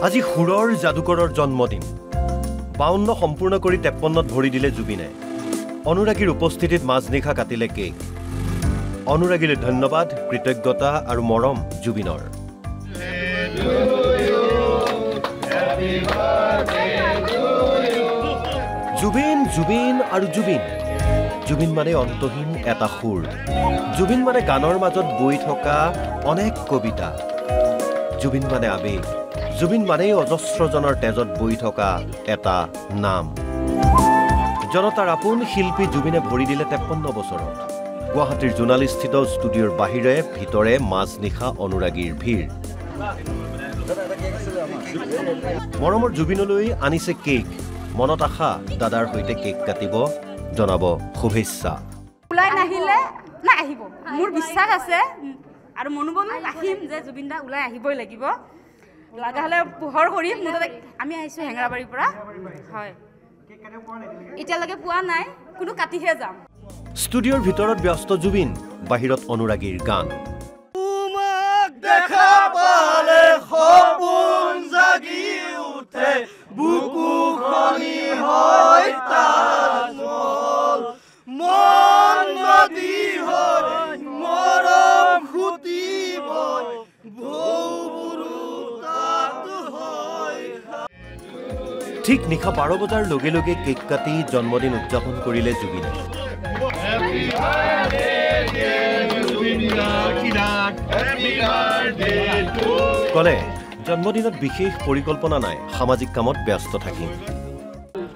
আজি সুৰৰ যাদুকৰৰ জন্মদিন 52 সম্পূৰ্ণ কৰি 53ত ভৰি দিলে জুবিনে অনুৰাগীৰ উপস্থিতিত মাজনিশা কাটিলে কেক অনুৰাগীৰ ধন্যবাদ কৃতজ্ঞতা আৰু মৰম জুবিনৰ জুবিন জুবিন আৰু জুবিন জুবিন মানে অন্তহীন এটা সুৰ জুবিন মানে গানৰ মাজত বৈ থকা অনেক কবিতা জুবিন মানে আবেগ জুবিন মানে অজস্ৰজনৰ তেজত বৈ থকা এটা নাম জনতাৰ আপোন শিল্পী জুবিনে ভৰি দিলে 53 বছৰত গুৱাহাটীৰ জোনালীস্থিত ষ্টুডিঅ'ৰ বাহিৰে ভিতৰে মাজনিশা অনুৰাগীৰ ভিৰ মৰমৰ জুবিনলৈ আনিছে কেক মনত আশা দাদাৰ সৈতে কেক কাটিব জনাব শুভেচ্ছা ওলাই নাহিলে না আহিব মোৰ বিশ্বাস আছে আৰু মনোবল ৰাখিম যে জুবিন দা ওলাই আহিবই লাগিব লাগা হলে পোহৰ কৰিম আমি আহিছো হেঙৰাবাৰীৰ পৰা হয় এতিয়ালৈকে পোৱা নাই কোনো কাটিহে যাম ষ্টুডিঅ'ৰ ভিতৰত ব্যস্ত জুবিন বাহিৰত অনুৰাগীৰ গান তোমাক দেখা পালে সপোন জাগি উঠে বুকুখনি হয় তাজমহল মন নদী হয় মৰম ফুটিব ঠিক নিশা 12 বজাৰ লগে লগে কেক কাটি জন্মদিন উদযাপন কৰিলে জুবিনে কলে জন্মদিনত বিশেষ পৰিকল্পনা নাই সামাজিক কামত ব্যস্ত থাকিম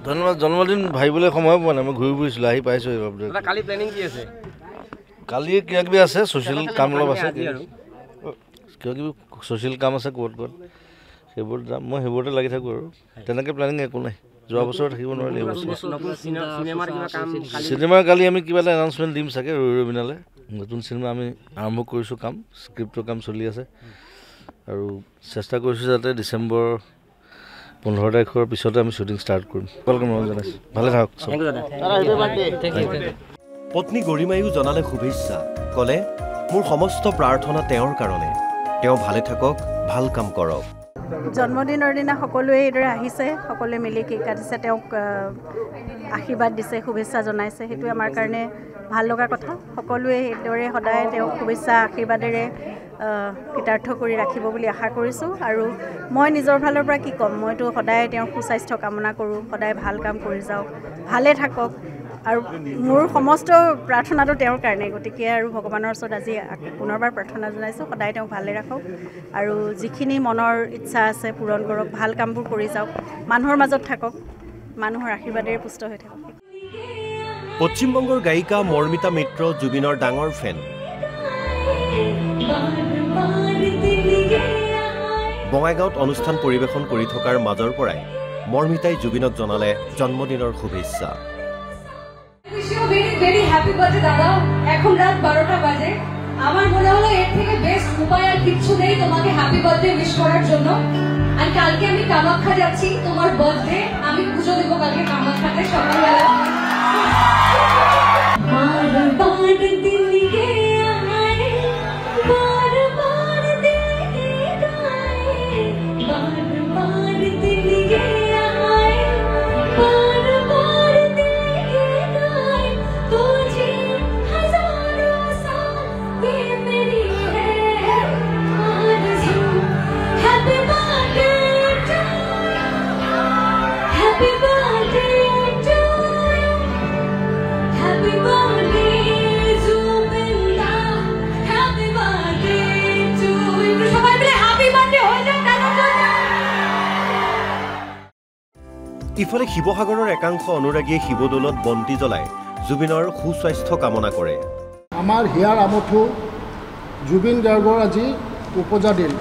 ধন্যবাদ জন্মদিন ভাবিবলৈ সময় পোৱা নাই মই ঘূৰি ফুৰিছিলোঁ আহি পাইছোঁ কালি প্লেনিং কি আছে কালি কিবা কিবি আছে ছ'চিয়েল কাম অলপ আছে কিবা কিবি ছ'চিয়েল কাম আছে ক'ত সেইবোৰ যাম মই সেইবোৰতে লাগি থাকোঁ আৰু তেনেকৈ প্লেনিং একো নাই যোৱা বছৰ থাকিব নোৱাৰিলে এই বছৰ চিনেমাৰ কালি আমি কিবা এটা এনাউন্সমেণ্ট দিম চাগে ৰবিনালে নতুন চিনেমা আমি আৰম্ভ কৰিছোঁ কাম স্ক্ৰিপ্টৰ কাম চলি আছে আৰু চেষ্টা কৰিছোঁ যাতে ডিচেম্বৰ 15 তাৰিখৰ পিছতে আমি শ্বুটিং ষ্টাৰ্ট কৰিম ৱেলকাম জনাইছোঁ ভালে থাকক পত্নী গৰিমায়ো জনালে শুভেচ্ছা কলে মোৰ সমস্ত প্ৰাৰ্থনা তেওঁৰ কাৰণে তেওঁ ভালে থাকক ভাল কাম কৰক জন্মদিনৰ দিনা সকলোৱে এইদৰে আহিছে সকলোৱে মিলি কেক কাটিছে তেওঁক আশীৰ্বাদ দিছে শুভেচ্ছা জনাইছে সেইটো আমাৰ কাৰণে ভাল লগা কথা সকলোৱে এইদৰে সদায় তেওঁক শুভেচ্ছা আশীৰ্বাদেৰে কৃতাৰ্থ কৰি ৰাখিব বুলি আশা কৰিছোঁ আৰু মই নিজৰ ফালৰ পৰা কি ক'ম মইতো সদায় তেওঁৰ সুস্বাস্থ্য কামনা কৰোঁ সদায় ভাল কাম কৰি যাওক ভালে থাকক আৰু মোৰ সমস্ত প্ৰাৰ্থনাটো তেওঁৰ কাৰণে গতিকে আৰু ভগৱানৰ ওচৰত আজি পুনৰবাৰ প্ৰাৰ্থনা জনাইছোঁ সদায় তেওঁক ভালে ৰাখক আৰু যিখিনি মনৰ ইচ্ছা আছে পূৰণ কৰক ভাল কামবোৰ কৰি যাওক মানুহৰ মাজত থাকক মানুহৰ আশীৰ্বাদেৰে পুষ্ট হৈ থাকক পশ্চিমবংগৰ গায়িকা মৰ্মিতা মিত্ৰ জুবিনৰ ডাঙৰ ফেন বঙাইগাঁৱত অনুষ্ঠান পৰিৱেশন কৰি থকাৰ মাজৰ পৰাই মৰ্মিতাই জুবিনক জনালে জন্মদিনৰ শুভেচ্ছা very happy birthday দাদা এখন রাত 12টা বাজে আমার মনে হলো এর থেকে বেস্ট উপায় আর কিছু নেই তোমাকে হ্যাপি বার্থডে উইশ করার জন্য আর কালকে আমি কামাখ্যা যাচ্ছি তোমার বার্থডে আমি পুজো দেব কালকে কামাখ্যাতে সকালবেলা ইফালে শিৱসাগৰৰ একাংশ অনুৰাগীয়ে শিৱদৌলত বন্তি জ্বলাই জুবিনৰ সুস্বাস্থ্য কামনা কৰে আমাৰ হিয়াৰ আমঠু জুবিন গাৰ্গৰ আজি উপজা দিন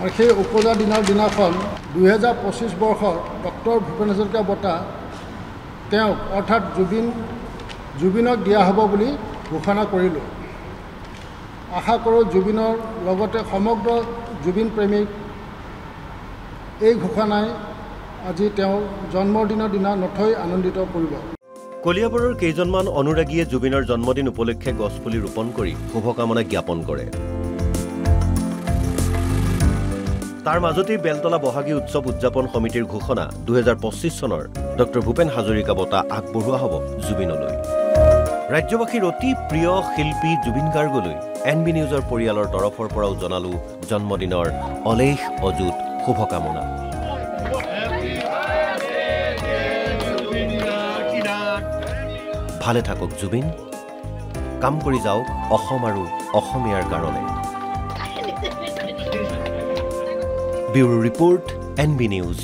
আৰু সেই উপজা দিনৰ দিনাখন 2025 বৰ্ষৰ ডক্টৰ ভূপেন হাজৰিকা বঁটা তেওঁক অৰ্থাৎ জুবিনক দিয়া হ'ব বুলি ঘোষণা কৰিলোঁ আশা কৰোঁ জুবিনৰ লগতে সমগ্ৰ জুবিন প্ৰেমিক এই ঘোষণাই আজি তেওঁৰ জন্মদিনৰ দিনা নথৈ আনন্দিত কৰিব কলিয়াবৰৰ কেইজনমান অনুৰাগীয়ে জুবিনৰ জন্মদিন উপলক্ষে গছপুলি ৰোপণ কৰি শুভকামনা জ্ঞাপন কৰে তাৰ মাজতেই বেলতলা বহাগী উৎসৱ উদযাপন সমিতিৰ ঘোষণা 2025 চনৰ ডক্টৰ ভূপেন হাজৰিকা বঁটা আগবঢ়োৱা হ'ব জুবিনলৈ। ৰাজ্যবাসীৰ অতি প্ৰিয় শিল্পী জুবিন গাৰ্গলৈ NB নিউজৰ পৰিয়ালৰ তৰফৰ পৰাও জনালো জন্মদিনৰ অলেখ অযুত শুভকামনা। ভালে থাকক জুবিন, কাম কৰি যাওক অসম আৰু অসমীয়াৰ কাৰণে। Bureau report NB news.